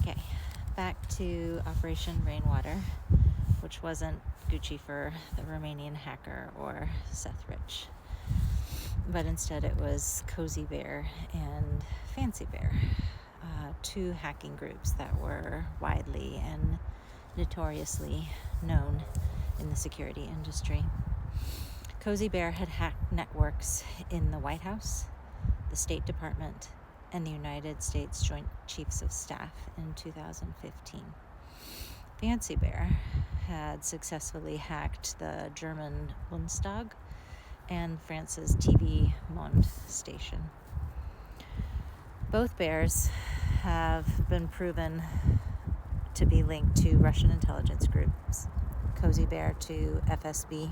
Okay, back to Operation Rainwater, which wasn't Gucci for the Romanian hacker or Seth Rich, but instead it was Cozy Bear and Fancy Bear, two hacking groups that were widely and notoriously known in the security industry. Cozy Bear had hacked networks in the White House, the State Department, and the United States Joint Chiefs of Staff in 2015. Fancy Bear had successfully hacked the German Bundestag and France's TV Monde station. Both bears have been proven to be linked to Russian intelligence groups. Cozy Bear to FSB,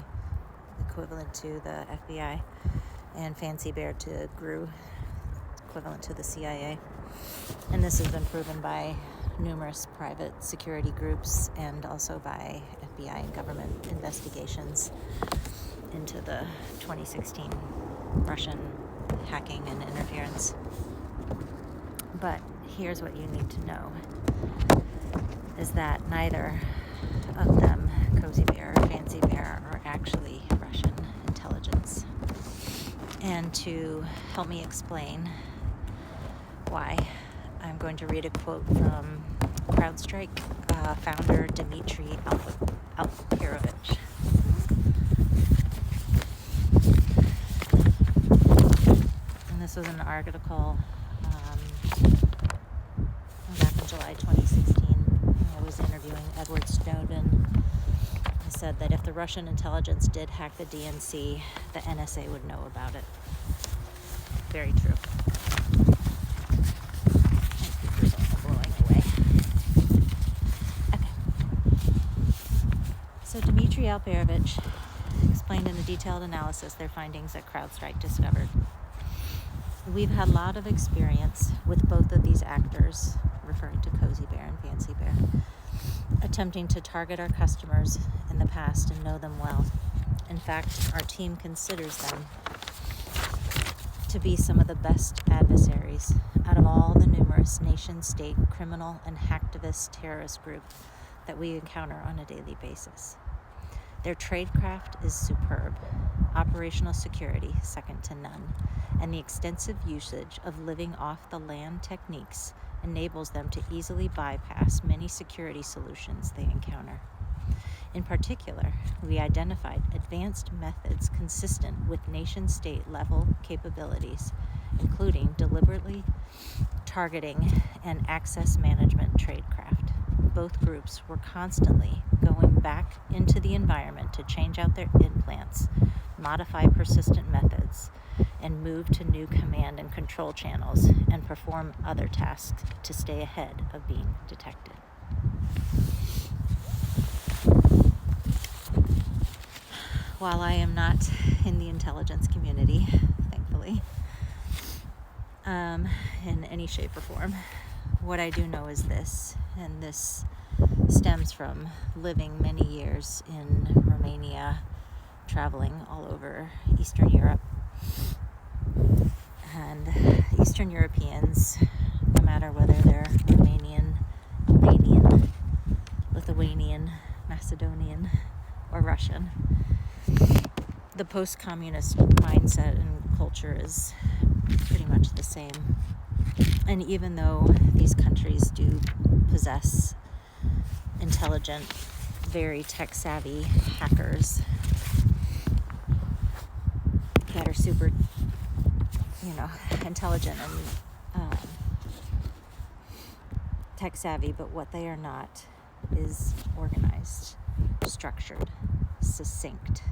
equivalent to the FBI, and Fancy Bear to GRU, equivalent to the CIA. And this has been proven by numerous private security groups and also by FBI and government investigations into the 2016 Russian hacking and interference. But here's what you need to know, is that neither of them, Cozy Bear or Fancy Bear, are actually Russian intelligence. And to help me explain why, I'm going to read a quote from CrowdStrike founder Dmitry Alperovich. And this was an article back in July 2016. I was interviewing Edward Snowden. He said that if the Russian intelligence did hack the DNC, the NSA would know about it. Very true. So Dmitry Alperovich explained in a detailed analysis their findings that CrowdStrike discovered. We've had a lot of experience with both of these actors, referring to Cozy Bear and Fancy Bear, attempting to target our customers in the past and know them well. In fact, our team considers them to be some of the best adversaries out of all the numerous nation-state criminal and hacktivist terrorist groups that we encounter on a daily basis. Their tradecraft is superb, operational security second to none, and the extensive usage of living off the land techniques enables them to easily bypass many security solutions they encounter. In particular, we identified advanced methods consistent with nation-state level capabilities, including deliberately targeting and access management tradecraft. Both groups were constantly going back into the environment to change out their implants, modify persistent methods, and move to new command and control channels and perform other tasks to stay ahead of being detected. While I am not in the intelligence community, thankfully, in any shape or form, what I do know is this, and this stems from living many years in Romania, traveling all over Eastern Europe. And Eastern Europeans, no matter whether they're Romanian, Albanian, Lithuanian, Macedonian, or Russian, the post-communist mindset and culture is pretty much the same. And even though these countries do possess intelligent, very tech-savvy hackers that are super, intelligent and tech-savvy, but what they are not is organized, structured, succinct,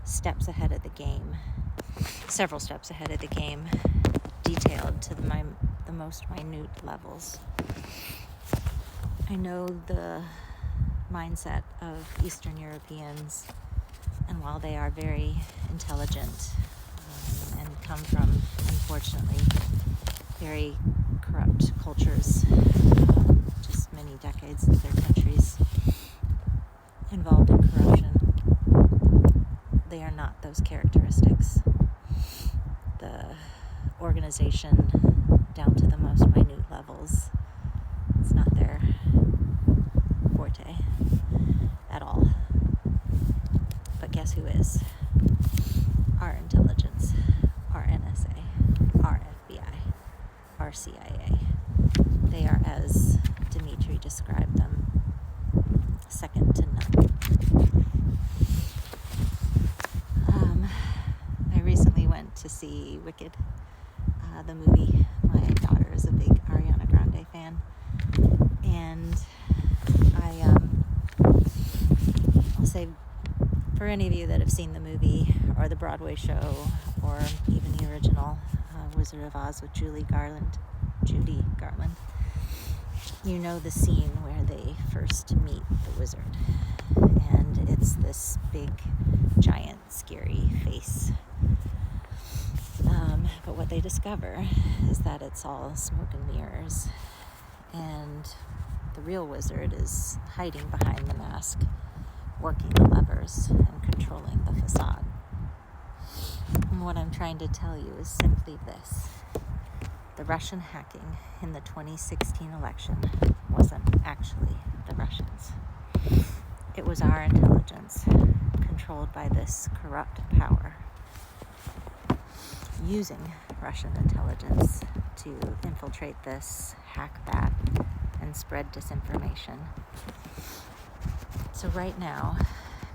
steps ahead of the game, several steps ahead of the game, detailed to the most minute levels. I know the mindset of Eastern Europeans, and while they are very intelligent and come from, unfortunately, very corrupt cultures, just many decades of their countries involved in corruption, they are not those characteristics. The organization, down to the most minute levels, it's not there. CIA. They are, as Dmitry described them, second to none. I recently went to see Wicked, the movie. My daughter is a big Ariana Grande fan, and I'll say, for any of you that have seen the movie or the Broadway show or even the original Wizard of Oz with Judy Garland, you know the scene where they first meet the wizard, and it's this big, giant, scary face. But what they discover is that it's all smoke and mirrors, and the real wizard is hiding behind the mask, working the levers and controlling the facade. And what I'm trying to tell you is simply this. The Russian hacking in the 2016 election wasn't actually the Russians. It was our intelligence, controlled by this corrupt power, using Russian intelligence to infiltrate this, hack that, and spread disinformation. So right now,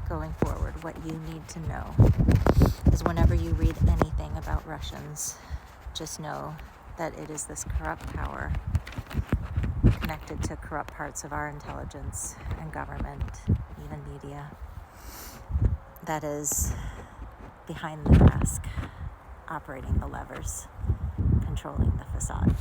going forward, what you need to know is whenever you read anything about Russians, just know that it is this corrupt power connected to corrupt parts of our intelligence and government, even media, that is behind the mask, operating the levers, controlling the facade.